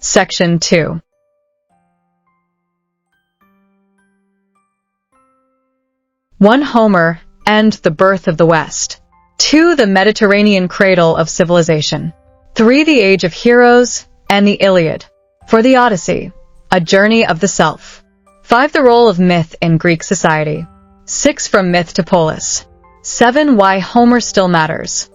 Section 2. 1. Homer and the birth of the West. 2. The Mediterranean cradle of civilization. 3. The age of heroes and the Iliad. 4. The Odyssey, a journey of the self. 5. The role of myth in Greek society. 6. From myth to polis. 7. Why Homer still matters.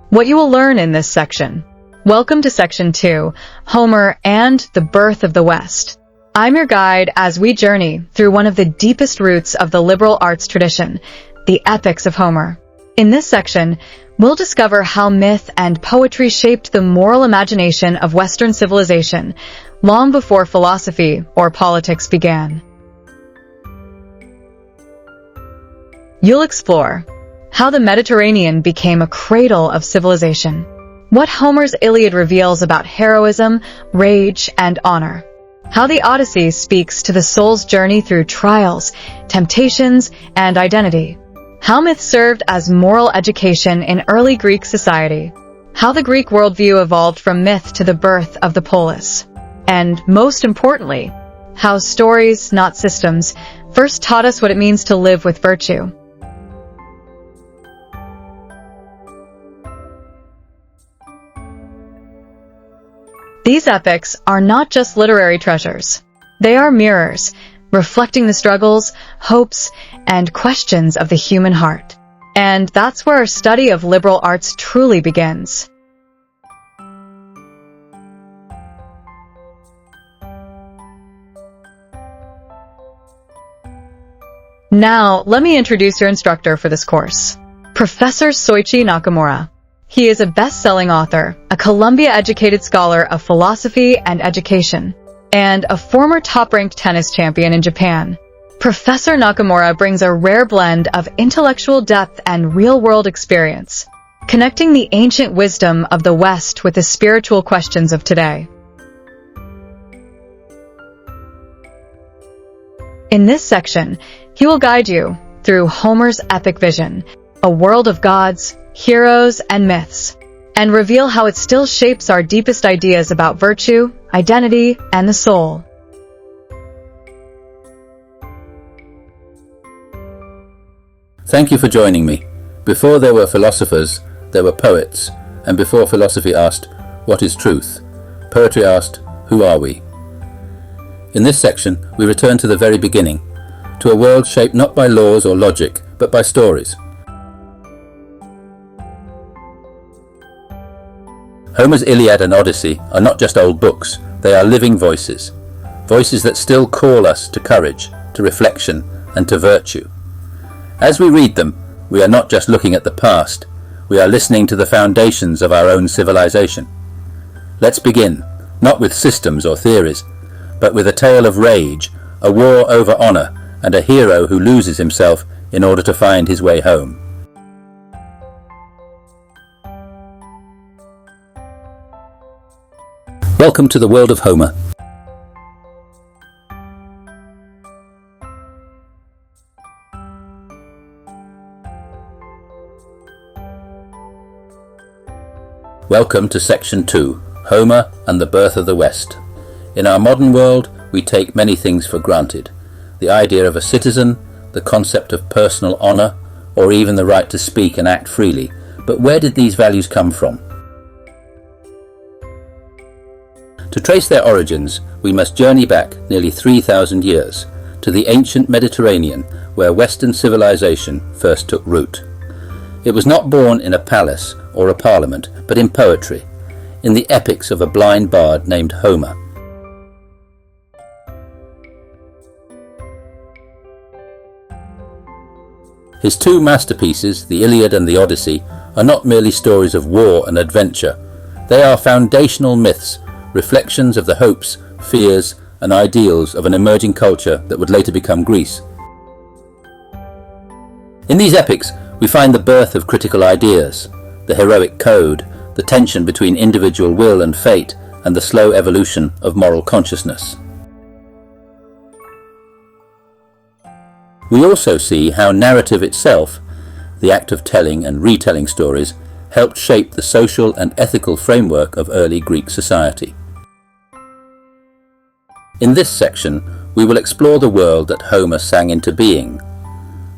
What you will learn in this section. Welcome to Section 2, Homer and the birth of the West. I'm your guide as we journey through one of the deepest roots of the liberal arts tradition, the epics of Homer. In this section, we'll discover how myth and poetry shaped the moral imagination of Western civilization long before philosophy or politics began. You'll explore how the Mediterranean became a cradle of civilization, what Homer's Iliad reveals about heroism, rage, and honor, how the Odyssey speaks to the soul's journey through trials, temptations, and identity, how myth served as moral education in early Greek society, how the Greek worldview evolved from myth to the birth of the polis, and, most importantly, how stories, not systems, first taught us what it means to live with virtue. These epics are not just literary treasures. They are mirrors, reflecting the struggles, hopes, and questions of the human heart. And that's where our study of liberal arts truly begins. Now, let me introduce your instructor for this course, Professor Soichi Nakamura. He is a best-selling author, a Columbia-educated scholar of philosophy and education, and a former top-ranked tennis champion in Japan. Professor Nakamura brings a rare blend of intellectual depth and real-world experience, connecting the ancient wisdom of the West with the spiritual questions of today. In this section, he will guide you through Homer's epic vision, a world of gods, heroes, and myths, and reveal how it still shapes our deepest ideas about virtue, identity, and the soul. Thank you for joining me. Before there were philosophers, there were poets, and before philosophy asked, "What is truth?" poetry asked, "Who are we?" In this section, we return to the very beginning, to a world shaped not by laws or logic, but by stories. Homer's Iliad and Odyssey are not just old books, they are living voices. Voices that still call us to courage, to reflection, and to virtue. As we read them, we are not just looking at the past, we are listening to the foundations of our own civilization. Let's begin, not with systems or theories, but with a tale of rage, a war over honor, and a hero who loses himself in order to find his way home. Welcome to the world of Homer. Welcome to Section 2, Homer and the birth of the West. In our modern world, we take many things for granted. The idea of a citizen, the concept of personal honor, or even the right to speak and act freely. But where did these values come from? To trace their origins, we must journey back nearly 3,000 years, to the ancient Mediterranean, where Western civilization first took root. It was not born in a palace or a parliament, but in poetry, in the epics of a blind bard named Homer. His two masterpieces, the Iliad and the Odyssey, are not merely stories of war and adventure. They are foundational myths, reflections of the hopes, fears, and ideals of an emerging culture that would later become Greece. In these epics, we find the birth of critical ideas, the heroic code, the tension between individual will and fate, and the slow evolution of moral consciousness. We also see how narrative itself, the act of telling and retelling stories, helped shape the social and ethical framework of early Greek society. In this section, we will explore the world that Homer sang into being.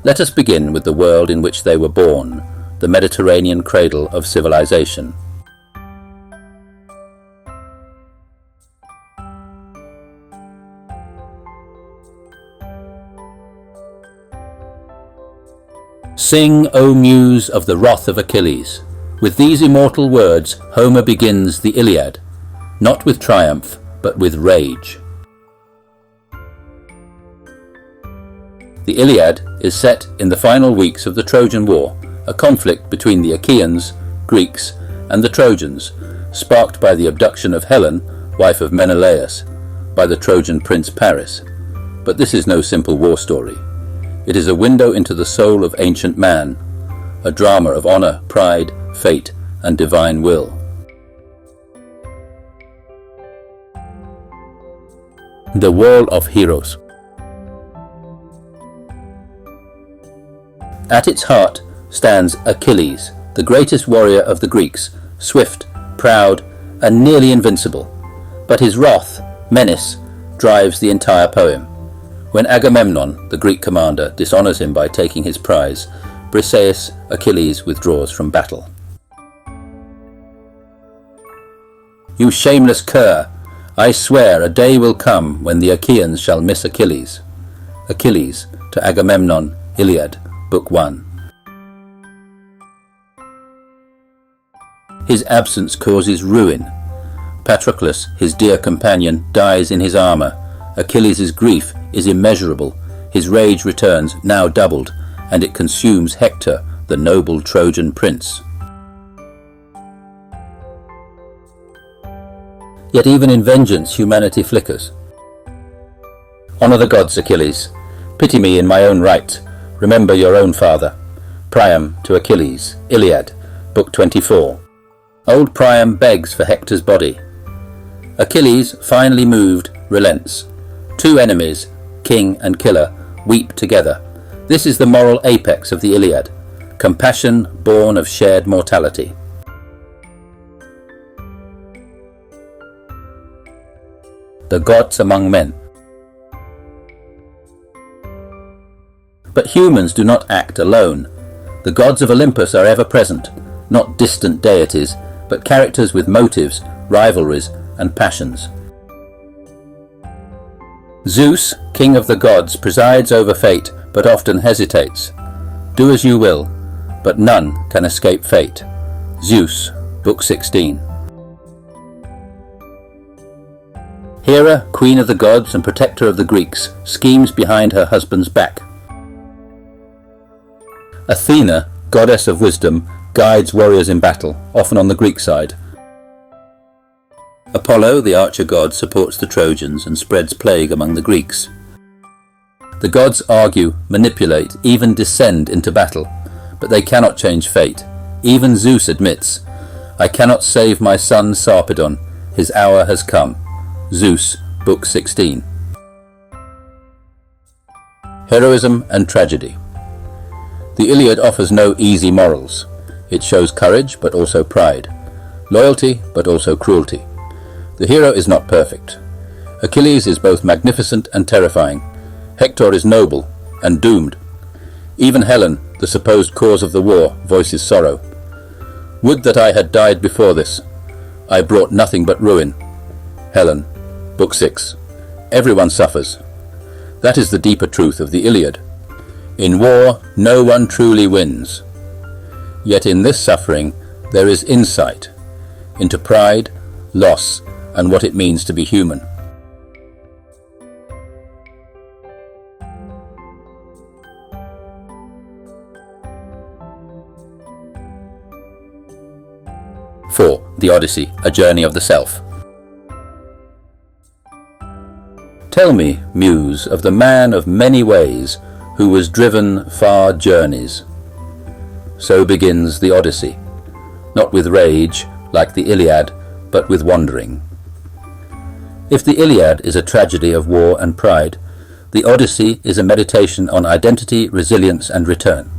Let us begin with the world in which they were born, the Mediterranean cradle of civilization. Sing, O muse of the wrath of Achilles. With these immortal words, Homer begins the Iliad, not with triumph, but with rage. The Iliad is set in the final weeks of the Trojan War, a conflict between the Achaeans, Greeks, and the Trojans, sparked by the abduction of Helen, wife of Menelaus, by the Trojan prince Paris. But this is no simple war story. It is a window into the soul of ancient man, a drama of honor, pride, fate, and divine will. The Wall of Heroes. At its heart stands Achilles, the greatest warrior of the Greeks, swift, proud, and nearly invincible. But his wrath, menace, drives the entire poem. When Agamemnon, the Greek commander, dishonors him by taking his prize, Briseis, Achilles withdraws from battle. You shameless cur! I swear a day will come when the Achaeans shall miss Achilles. Achilles to Agamemnon, Iliad, Book 1. His absence causes ruin. Patroclus, his dear companion, dies in his armour. Achilles' grief is immeasurable. His rage returns, now doubled, and it consumes Hector, the noble Trojan prince. Yet even in vengeance humanity flickers. Honour the gods, Achilles. Pity me in my own right. Remember your own father. Priam to Achilles, Iliad, Book 24. Old Priam begs for Hector's body. Achilles, finally moved, relents. Two enemies, king and killer, weep together. This is the moral apex of the Iliad, compassion born of shared mortality. The gods among men. But humans do not act alone. The gods of Olympus are ever present, not distant deities, but characters with motives, rivalries, and passions. Zeus, king of the gods, presides over fate, but often hesitates. Do as you will, but none can escape fate. Zeus, Book 16. Hera, queen of the gods and protector of the Greeks, schemes behind her husband's back. Athena, goddess of wisdom, guides warriors in battle, often on the Greek side. Apollo, the archer god, supports the Trojans and spreads plague among the Greeks. The gods argue, manipulate, even descend into battle, but they cannot change fate. Even Zeus admits, I cannot save my son Sarpedon, his hour has come. Zeus, Book 16. Heroism and tragedy. The Iliad offers no easy morals. It shows courage, but also pride, loyalty, but also cruelty. The hero is not perfect. Achilles is both magnificent and terrifying. Hector is noble and doomed. Even Helen, the supposed cause of the war, voices sorrow. Would that I had died before this. I brought nothing but ruin. Helen, Book 6. Everyone suffers. That is the deeper truth of the Iliad. In war, no one truly wins. Yet in this suffering, there is insight into pride, loss, and what it means to be human. (4) The Odyssey, a journey of the self. Tell me, Muse, of the man of many ways who was driven far journeys. So begins the Odyssey, not with rage, like the Iliad, but with wandering. If the Iliad is a tragedy of war and pride, the Odyssey is a meditation on identity, resilience, and return.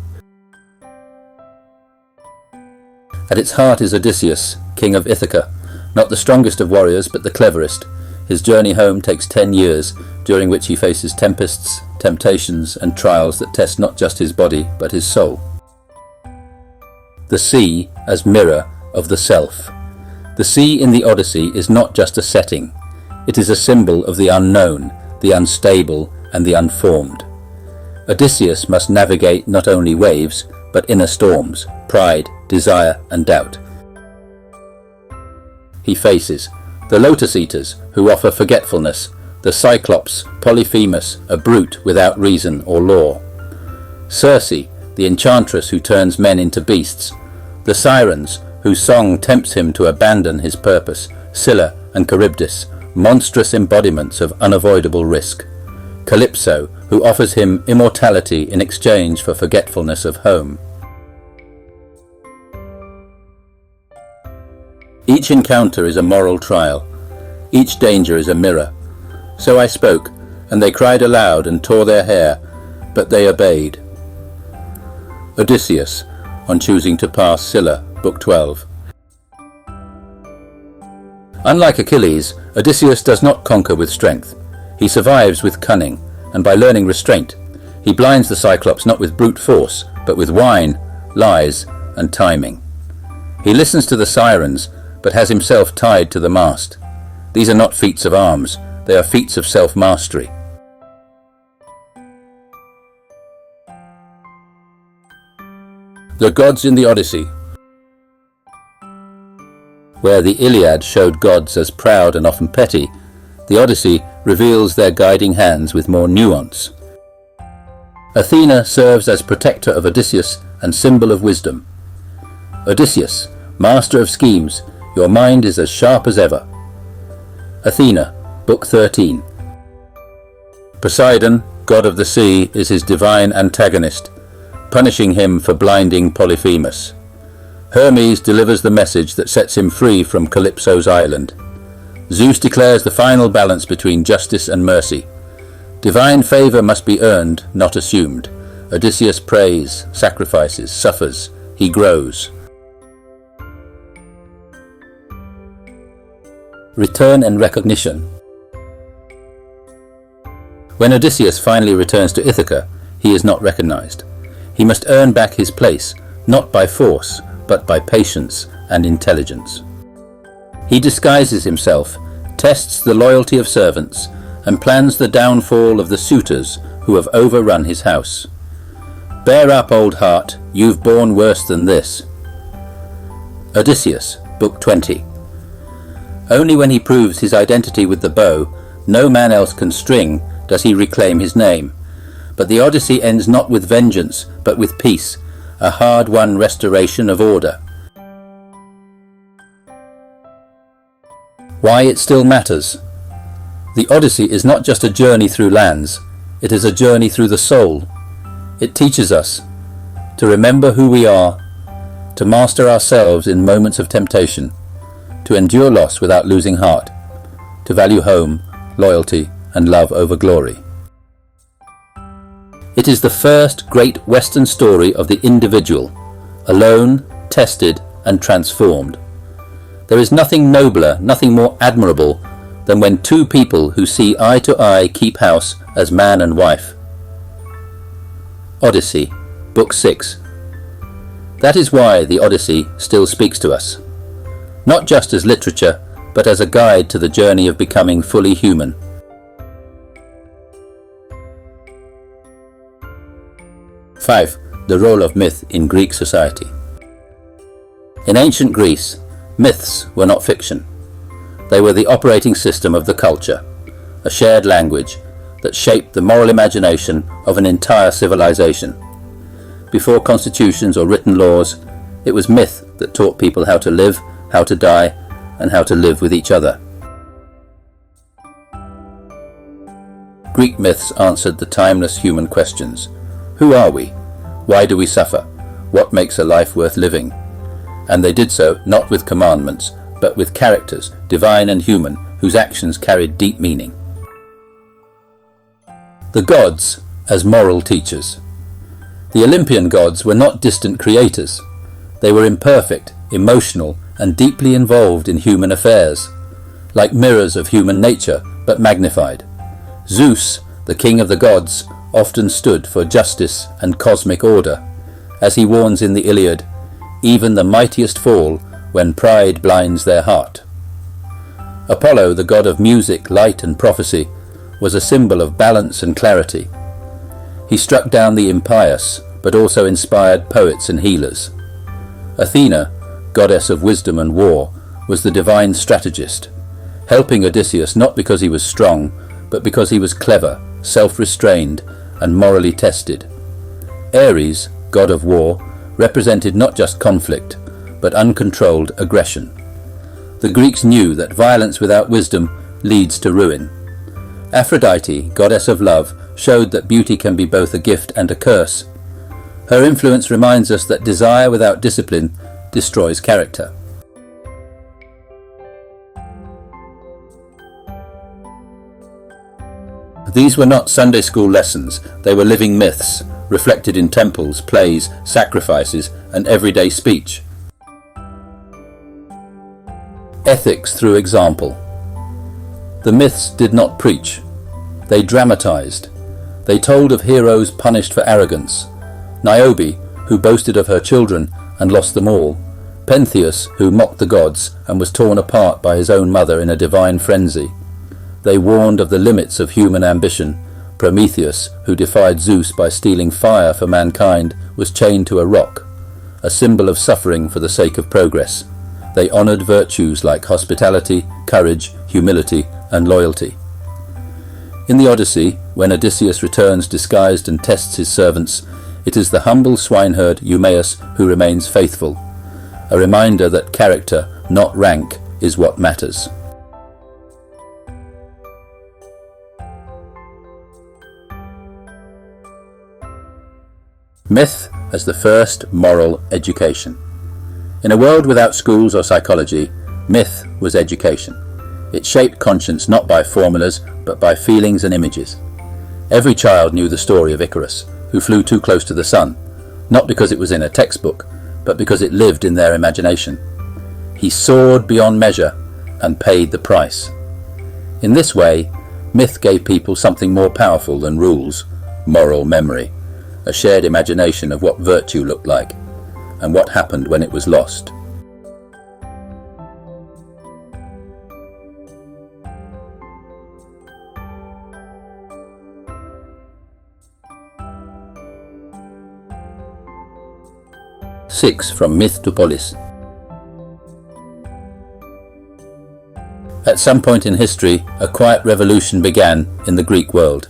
At its heart is Odysseus, king of Ithaca, not the strongest of warriors but the cleverest. His journey home takes 10 years, during which he faces tempests, temptations and trials that test not just his body but his soul. The sea as mirror of the self. The sea in the Odyssey is not just a setting. It is a symbol of the unknown, the unstable and the unformed. Odysseus must navigate not only waves but inner storms, pride, desire and doubt. He faces the Lotus Eaters, who offer forgetfulness, the Cyclops, Polyphemus, a brute without reason or law, Circe, the enchantress who turns men into beasts, the Sirens, whose song tempts him to abandon his purpose, Scylla and Charybdis, monstrous embodiments of unavoidable risk, Calypso, who offers him immortality in exchange for forgetfulness of home. Each encounter is a moral trial. Each danger is a mirror. So I spoke, and they cried aloud and tore their hair, but they obeyed. Odysseus, on choosing to pass Scylla, Book 12. Unlike Achilles, Odysseus does not conquer with strength. He survives with cunning, and by learning restraint. He blinds the Cyclops not with brute force, but with wine, lies, and timing. He listens to the Sirens, but has himself tied to the mast. These are not feats of arms, they are feats of self-mastery. The gods in the Odyssey. Where the Iliad showed gods as proud and often petty, the Odyssey reveals their guiding hands with more nuance. Athena serves as protector of Odysseus and symbol of wisdom. Odysseus, master of schemes, your mind is as sharp as ever. Athena, Book 13. Poseidon, god of the sea, is his divine antagonist, punishing him for blinding Polyphemus. Hermes delivers the message that sets him free from Calypso's island. Zeus declares the final balance between justice and mercy. Divine favour must be earned, not assumed. Odysseus prays, sacrifices, suffers. He grows. Return and recognition. When Odysseus finally returns to Ithaca, he is not recognized. He must earn back his place, not by force, but by patience and intelligence. He disguises himself, tests the loyalty of servants, and plans the downfall of the suitors who have overrun his house. Bear up, old heart, you've borne worse than this. Odysseus, Book 20. Only when he proves his identity with the bow, no man else can string, does he reclaim his name. But the Odyssey ends not with vengeance, but with peace, a hard-won restoration of order. Why it still matters. The Odyssey is not just a journey through lands, it is a journey through the soul. It teaches us to remember who we are, to master ourselves in moments of temptation, to endure loss without losing heart, to value home, loyalty, and love over glory. It is the first great Western story of the individual, alone, tested, and transformed. There is nothing nobler, nothing more admirable than when two people who see eye to eye keep house as man and wife. Odyssey, Book 6. That is why the Odyssey still speaks to us, not just as literature, but as a guide to the journey of becoming fully human. Five, the role of myth in Greek society. In ancient Greece, myths were not fiction. They were the operating system of the culture, a shared language that shaped the moral imagination of an entire civilization. Before constitutions or written laws, it was myth that taught people how to live, how to die, and how to live with each other. Greek myths answered the timeless human questions. Who are we? Why do we suffer? What makes a life worth living? And they did so not with commandments, but with characters, divine and human, whose actions carried deep meaning. The gods as moral teachers. The Olympian gods were not distant creators. They were imperfect, emotional, and deeply involved in human affairs, like mirrors of human nature, but magnified. Zeus, the king of the gods, often stood for justice and cosmic order, as he warns in the Iliad, "Even the mightiest fall when pride blinds their heart." Apollo, the god of music, light and prophecy, was a symbol of balance and clarity. He struck down the impious, but also inspired poets and healers. Athena, goddess of wisdom and war, was the divine strategist, helping Odysseus not because he was strong, but because he was clever, self-restrained, and morally tested. Ares, god of war, represented not just conflict, but uncontrolled aggression. The Greeks knew that violence without wisdom leads to ruin. Aphrodite, goddess of love, showed that beauty can be both a gift and a curse. Her influence reminds us that desire without discipline destroys character. These were not Sunday school lessons, they were living myths, reflected in temples, plays, sacrifices, and everyday speech. Ethics through example. The myths did not preach. They dramatized. They told of heroes punished for arrogance. Niobe, who boasted of her children and lost them all. Pentheus, who mocked the gods and was torn apart by his own mother in a divine frenzy. They warned of the limits of human ambition. Prometheus, who defied Zeus by stealing fire for mankind, was chained to a rock, a symbol of suffering for the sake of progress. They honored virtues like hospitality, courage, humility, and loyalty. In the Odyssey, when Odysseus returns disguised and tests his servants, it is the humble swineherd Eumaeus who remains faithful, a reminder that character, not rank, is what matters. Myth as the first moral education. In a world without schools or psychology, myth was education. It shaped conscience not by formulas, but by feelings and images. Every child knew the story of Icarus, who flew too close to the sun, not because it was in a textbook, but because it lived in their imagination. He soared beyond measure and paid the price. In this way, myth gave people something more powerful than rules, moral memory, a shared imagination of what virtue looked like, and what happened when it was lost. Six, from myth to polis. At some point in history, a quiet revolution began in the Greek world.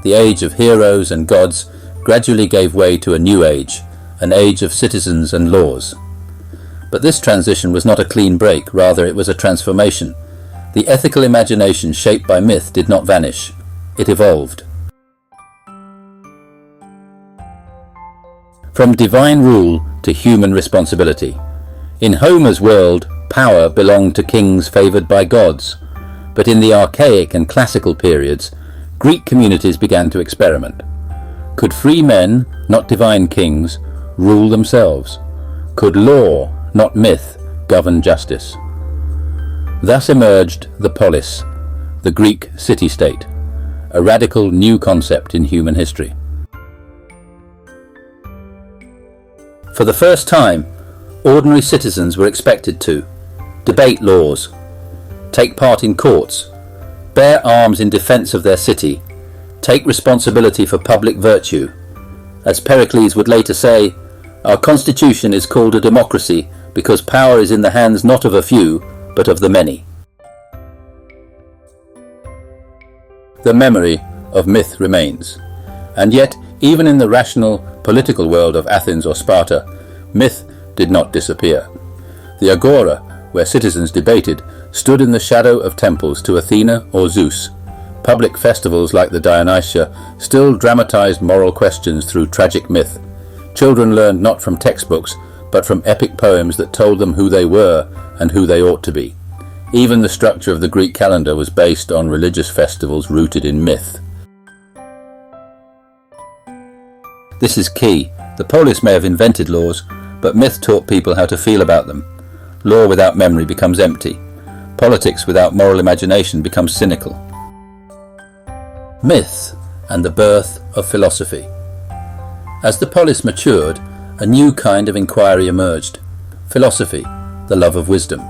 The age of heroes and gods gradually gave way to a new age, an age of citizens and laws. But this transition was not a clean break, rather it was a transformation. The ethical imagination shaped by myth did not vanish, it evolved. From divine rule to human responsibility. In Homer's world, power belonged to kings favoured by gods, but in the archaic and classical periods, Greek communities began to experiment. Could free men, not divine kings, rule themselves? Could law, not myth, govern justice? Thus emerged the polis, the Greek city-state, a radical new concept in human history. For the first time, ordinary citizens were expected to debate laws, take part in courts, bear arms in defence of their city, take responsibility for public virtue. As Pericles would later say, our constitution is called a democracy because power is in the hands not of a few, but of the many. The memory of myth remains, and yet, even in the rational, political world of Athens or Sparta, myth did not disappear. The agora, where citizens debated, stood in the shadow of temples to Athena or Zeus. Public festivals like the Dionysia still dramatized moral questions through tragic myth. Children learned not from textbooks, but from epic poems that told them who they were and who they ought to be. Even the structure of the Greek calendar was based on religious festivals rooted in myth. This is key. The polis may have invented laws, but myth taught people how to feel about them. Law without memory becomes empty. Politics without moral imagination becomes cynical. Myth and the birth of philosophy. As the polis matured, a new kind of inquiry emerged. Philosophy, the love of wisdom.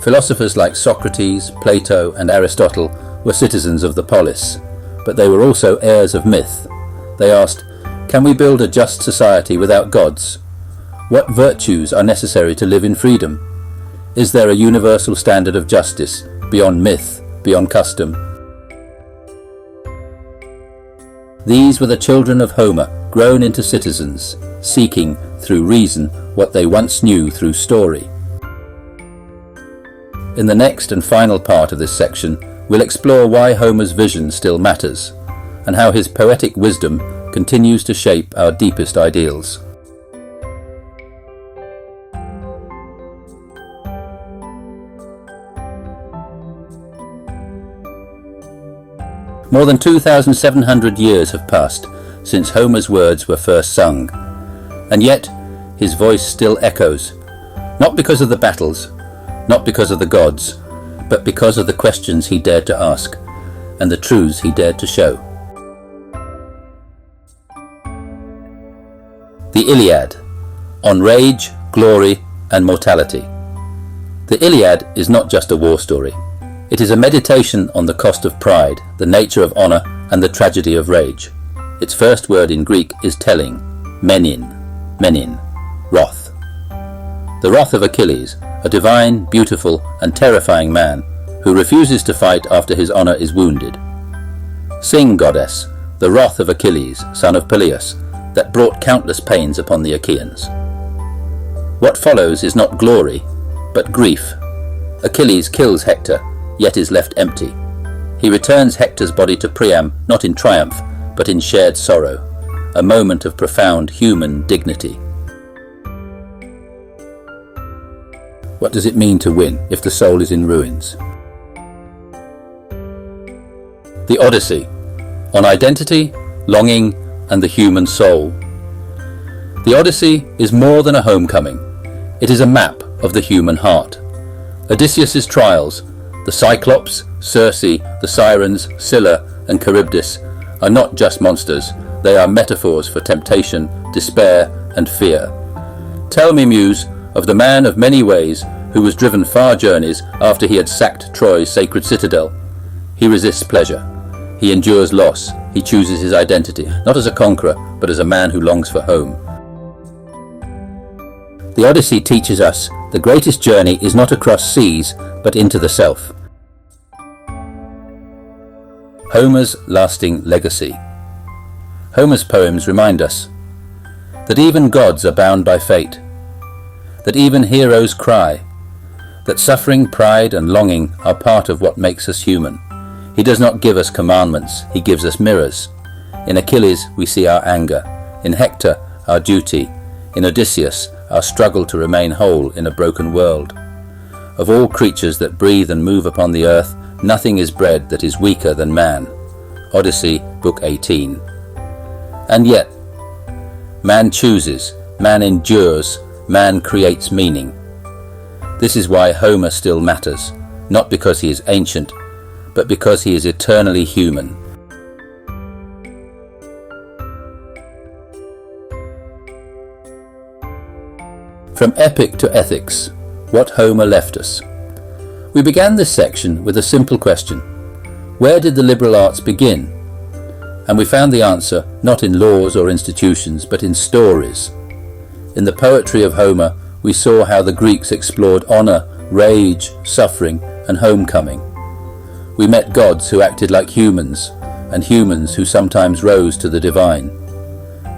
Philosophers like Socrates, Plato, and Aristotle were citizens of the polis, but they were also heirs of myth. They asked, can we build a just society without gods? What virtues are necessary to live in freedom? Is there a universal standard of justice, beyond myth, beyond custom? These were the children of Homer, grown into citizens, seeking, through reason, what they once knew through story. In the next and final part of this section, we'll explore why Homer's vision still matters, and how his poetic wisdom continues to shape our deepest ideals. More than 2,700 years have passed since Homer's words were first sung, and yet his voice still echoes, not because of the battles, not because of the gods, but because of the questions he dared to ask, and the truths he dared to show. The Iliad, on rage, glory, and mortality. The Iliad is not just a war story. It is a meditation on the cost of pride, the nature of honor, and the tragedy of rage. Its first word in Greek is telling, menin, wrath. The wrath of Achilles, a divine, beautiful, and terrifying man who refuses to fight after his honor is wounded. Sing, goddess, the wrath of Achilles, son of Peleus, that brought countless pains upon the Achaeans. What follows is not glory, but grief. Achilles kills Hector, yet is left empty. He returns Hector's body to Priam, not in triumph, but in shared sorrow, a moment of profound human dignity. What does it mean to win if the soul is in ruins? The Odyssey, on identity, longing, and the human soul. The Odyssey is more than a homecoming. It is a map of the human heart. Odysseus's trials, the Cyclops, Circe, the Sirens, Scylla, and Charybdis are not just monsters, they are metaphors for temptation, despair, and fear. Tell me, Muse, of the man of many ways who was driven far journeys after he had sacked Troy's sacred citadel. He resists pleasure. He endures loss. He chooses his identity, not as a conqueror, but as a man who longs for home. The Odyssey teaches us the greatest journey is not across seas, but into the self. Homer's lasting legacy. Homer's poems remind us that even gods are bound by fate, that even heroes cry, that suffering, pride, and longing are part of what makes us human. He does not give us commandments, he gives us mirrors. In Achilles we see our anger, in Hector our duty, in Odysseus our struggle to remain whole in a broken world. Of all creatures that breathe and move upon the earth, nothing is bred that is weaker than man. Odyssey, Book 18. And yet, man chooses, man endures, man creates meaning. This is why Homer still matters, not because he is ancient, but because he is eternally human. From epic to ethics, what Homer left us. We began this section with a simple question. Where did the liberal arts begin? And we found the answer not in laws or institutions, but in stories. In the poetry of Homer, we saw how the Greeks explored honor, rage, suffering, and homecoming. We met gods who acted like humans, and humans who sometimes rose to the divine.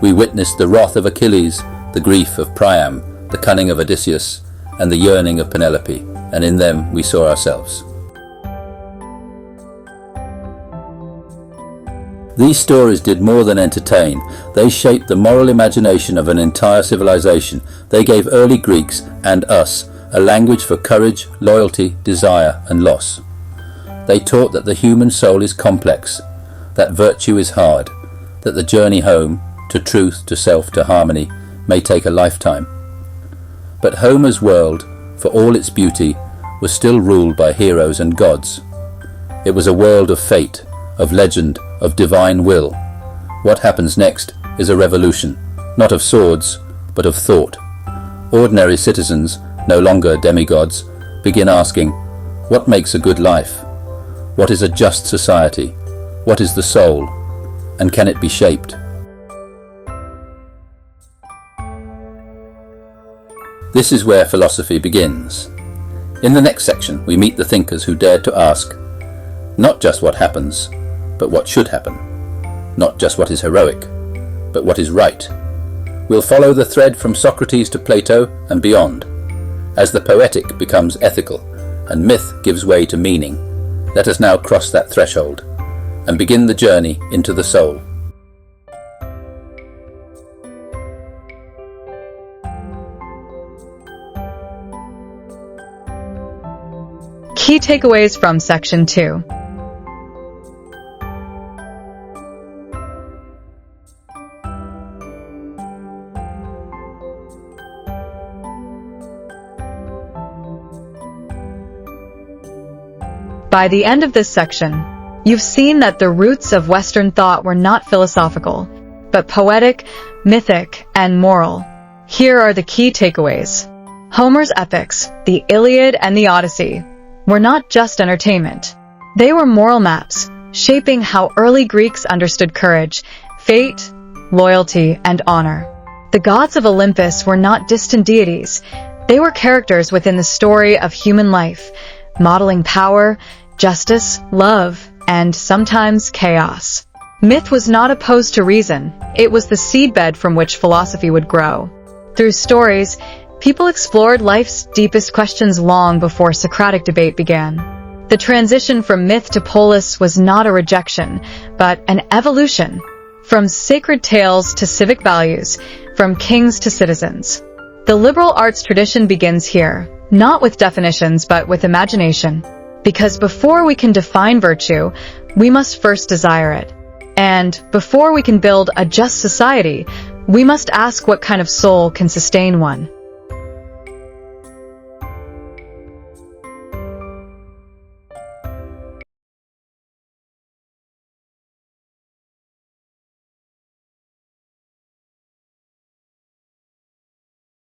We witnessed the wrath of Achilles, the grief of Priam, the cunning of Odysseus, and the yearning of Penelope, and in them we saw ourselves. These stories did more than entertain. They shaped the moral imagination of an entire civilization. They gave early Greeks, and us, a language for courage, loyalty, desire, and loss. They taught that the human soul is complex, that virtue is hard, that the journey home, to truth, to self, to harmony, may take a lifetime. But Homer's world, for all its beauty, was still ruled by heroes and gods. It was a world of fate, of legend, of divine will. What happens next is a revolution, not of swords, but of thought. Ordinary citizens, no longer demigods, begin asking, what makes a good life? What is a just society? What is the soul? And can it be shaped? This is where philosophy begins. In the next section, we meet the thinkers who dared to ask, not just what happens, but what should happen. Not just what is heroic, but what is right. We'll follow the thread from Socrates to Plato and beyond. As the poetic becomes ethical and myth gives way to meaning, let us now cross that threshold and begin the journey into the soul. Key takeaways from Section 2. By the end of this section, you've seen that the roots of Western thought were not philosophical, but poetic, mythic, and moral. Here are the key takeaways. Homer's epics, the Iliad and the Odyssey, were not just entertainment. They were moral maps, shaping how early Greeks understood courage, fate, loyalty, and honor. The gods of Olympus were not distant deities. They were characters within the story of human life, modeling power, justice, love, and sometimes chaos. Myth was not opposed to reason. It was the seedbed from which philosophy would grow. Through stories, people explored life's deepest questions long before Socratic debate began. The transition from myth to polis was not a rejection, but an evolution. From sacred tales to civic values, from kings to citizens. The liberal arts tradition begins here, not with definitions but with imagination. Because before we can define virtue, we must first desire it. And before we can build a just society, we must ask what kind of soul can sustain one.